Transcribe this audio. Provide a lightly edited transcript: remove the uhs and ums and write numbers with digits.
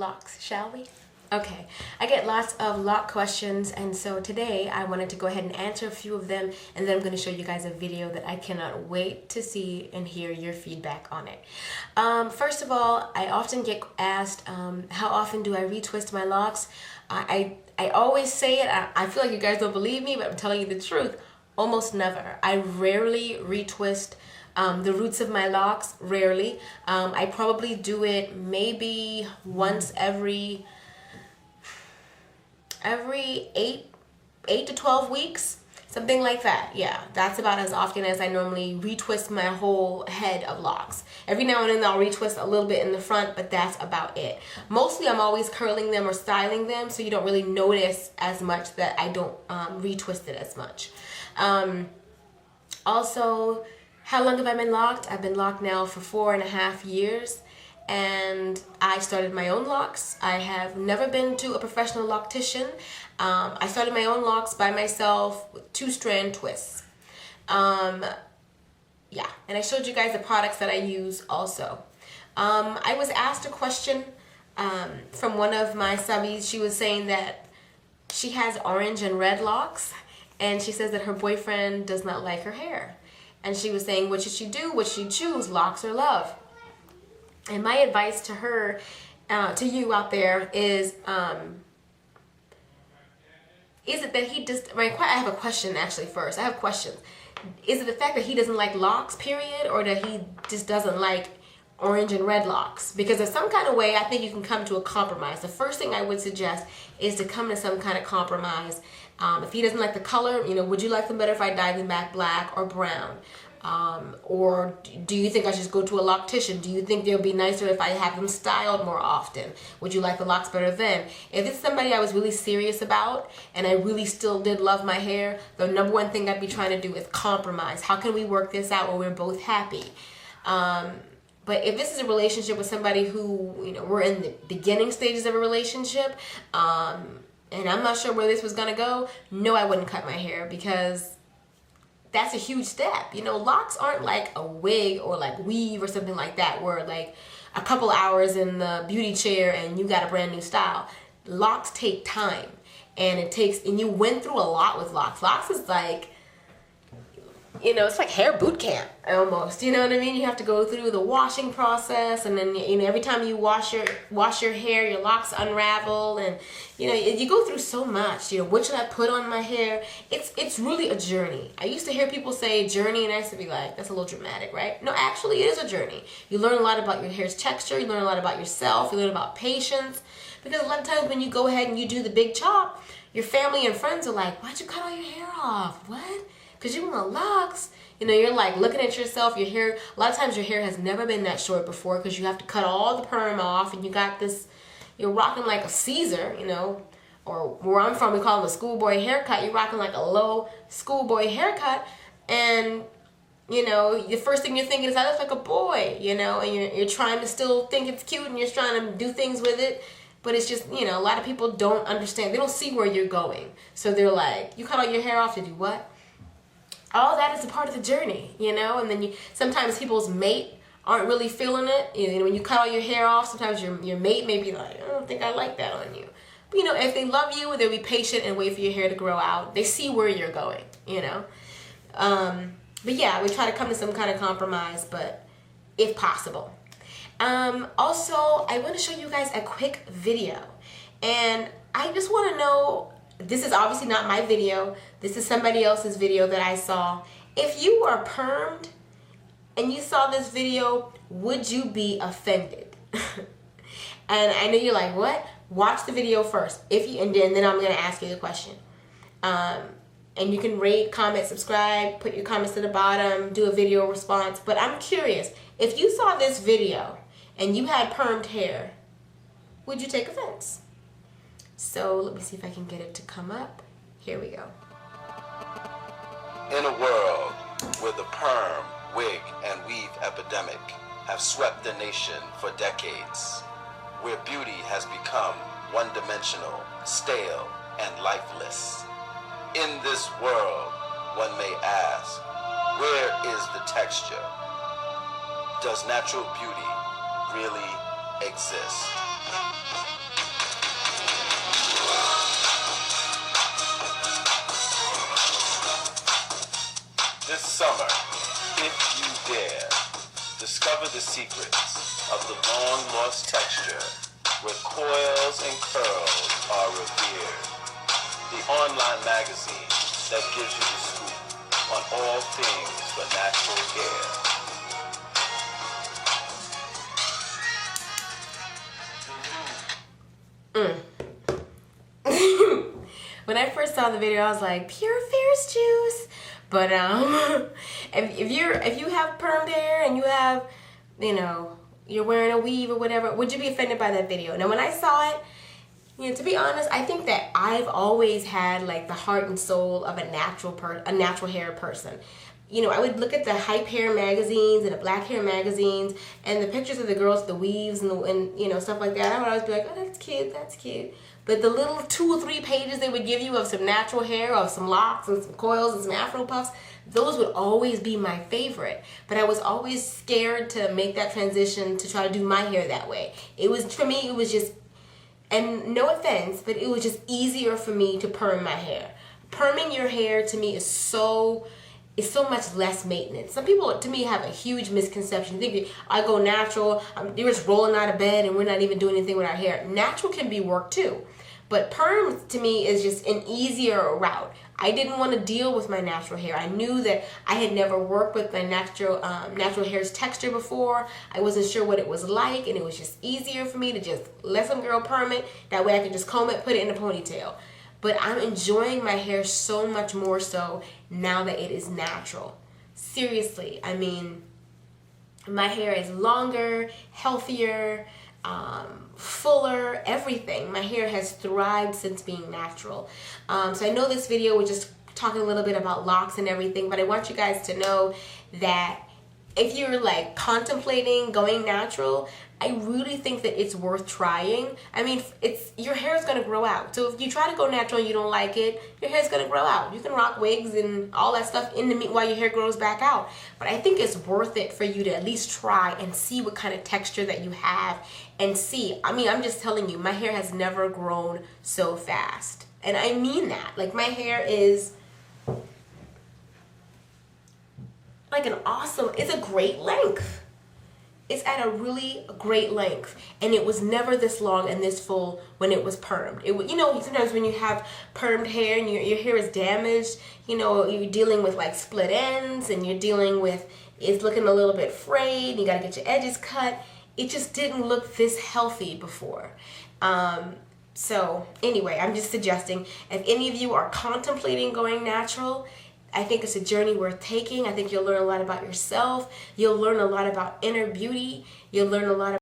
locks, shall we? Okay, I get lots of lock questions, and so today I wanted to go ahead and answer a few of them, and then I'm going to show you guys a video that I cannot wait to see and hear your feedback on it. First of all, I often get asked, how often do I retwist my locks? I always say it. I feel like you guys don't believe me, but I'm telling you the truth. Almost never. I rarely retwist the roots of my locks, rarely. I probably do it maybe once every 8 to 12 weeks, something like that. Yeah, that's about as often as I normally retwist my whole head of locks. Every now and then I'll retwist a little bit in the front, but that's about it. Mostly I'm always curling them or styling them, so you don't really notice as much that I don't retwist it as much. Also, how long have I been locked? I've been locked now for 4.5 years. And I started my own locks. I have never been to a professional loctician. I started my own locks by myself with 2-strand twists. Yeah, and I showed you guys the products that I use also. I was asked a question from one of my subbies. She was saying that she has orange and red locks, and she says that her boyfriend does not like her hair. And she was saying, what should she do? What should she choose, locks or love? And my advice to her, to you out there is it that he just, I have a question actually first. I have questions. Is it the fact that he doesn't like locks, period, or that he just doesn't like orange and red locks? Because there's some kind of way I think you can come to a compromise. The first thing I would suggest is to come to some kind of compromise. If he doesn't like the color, would you like them better if I dyed them back black or brown? Or do you think I should go to a loctician? Do you think they'll be nicer if I have them styled more often? Would you like the locks better then? If it's somebody I was really serious about and I really still did love my hair, the number one thing I'd be trying to do is compromise. How can we work this out where we're both happy? But if this is a relationship with somebody who, we're in the beginning stages of a relationship, and I'm not sure where this was gonna go, no, I wouldn't cut my hair, because that's a huge step. Locks aren't like a wig or like weave or something like that, where like a couple hours in the beauty chair and you got a brand new style. Locks take time, and you went through a lot with locks. Locks is like, it's like hair boot camp almost. You know what I mean? You have to go through the washing process, and then every time you wash your hair, your locks unravel, and you go through so much. What should I put on my hair? It's really a journey. I used to hear people say journey, and I used to be like, that's a little dramatic, right? No, actually, it is a journey. You learn a lot about your hair's texture. You learn a lot about yourself. You learn about patience, because a lot of times when you go ahead and you do the big chop, your family and friends are like, why'd you cut all your hair off? What? Because you want locks. You're like looking at yourself, your hair, a lot of times your hair has never been that short before, because you have to cut all the perm off, and you got this, you're rocking like a Caesar, or where I'm from, we call it a schoolboy haircut. You're rocking like a low schoolboy haircut, and the first thing you're thinking is, I look like a boy, and you're trying to still think it's cute, and you're trying to do things with it. But it's just, a lot of people don't understand. They don't see where you're going. So they're like, you cut all your hair off to do what? All that is a part of the journey, and then sometimes people's mate aren't really feeling it. When you cut all your hair off, sometimes your mate may be like, I don't think I like that on you. But if they love you, they'll be patient and wait for your hair to grow out. They see where you're going, But yeah, we try to come to some kind of compromise, but if possible. Also, I want to show you guys a quick video, and I just want to know, this is obviously not my video. This is somebody else's video that I saw. If you are permed and you saw this video, would you be offended? And I know you're like, what? Watch the video first. And then I'm going to ask you the question. And you can rate, comment, subscribe, put your comments to the bottom, do a video response. But I'm curious, if you saw this video and you had permed hair, would you take offense? So let me see if I can get it to come up. Here we go. In a world where the perm, wig, and weave epidemic have swept the nation for decades, where beauty has become one-dimensional, stale, and lifeless, in this world, one may ask, where is the texture? Does natural beauty really exist? This summer, if you dare, discover the secrets of the long-lost texture where coils and curls are revered. The online magazine that gives you the scoop on all things for natural hair. When I first saw the video, I was like, pure Fairs juice. But if you have permed hair and you have, you know, you're wearing a weave or whatever, would you be offended by that video? Now, when I saw it, you know, to be honest, I think that I've always had like the heart and soul of a natural hair person. You know, I would look at the hype hair magazines and the black hair magazines and the pictures of the girls with the weaves and you know, stuff like that. I would always be like, oh, that's cute, that's cute. But the little 2 or 3 pages they would give you of some natural hair, of some locks and some coils and some afro puffs, those would always be my favorite. But I was always scared to make that transition to try to do my hair that way. It was, for me, it was just, and no offense, but it was just easier for me to perm my hair. Perming your hair to me is so much less maintenance. Some people, to me, have a huge misconception. They think I go natural, you're just rolling out of bed and we're not even doing anything with our hair. Natural can be work too. But perm, to me, is just an easier route. I didn't want to deal with my natural hair. I knew that I had never worked with my natural hair's texture before. I wasn't sure what it was like, and it was just easier for me to just let some girl perm it. That way I could just comb it, put it in a ponytail. But I'm enjoying my hair so much more so now that it is natural. Seriously, I mean, my hair is longer, healthier, fuller, everything. My hair has thrived since being natural. So I know this video was just talking a little bit about locks and everything, but I want you guys to know that if you're like contemplating going natural, I really think that it's worth trying. I mean, your hair is going to grow out. So if you try to go natural and you don't like it, your hair is going to grow out. You can rock wigs and all that stuff while your hair grows back out. But I think it's worth it for you to at least try and see what kind of texture that you have and see. I mean, I'm just telling you, my hair has never grown so fast. And I mean that. Like, my hair is like it's a great length. It's at a really great length, and it was never this long and this full when it was permed. You know, sometimes when you have permed hair and your hair is damaged, you know, you're dealing with like split ends and you're dealing with it's looking a little bit frayed, you gotta get your edges cut. It just didn't look this healthy before. So anyway, I'm just suggesting if any of you are contemplating going natural, I think it's a journey worth taking. I think you'll learn a lot about yourself. You'll learn a lot about inner beauty. You'll learn a lot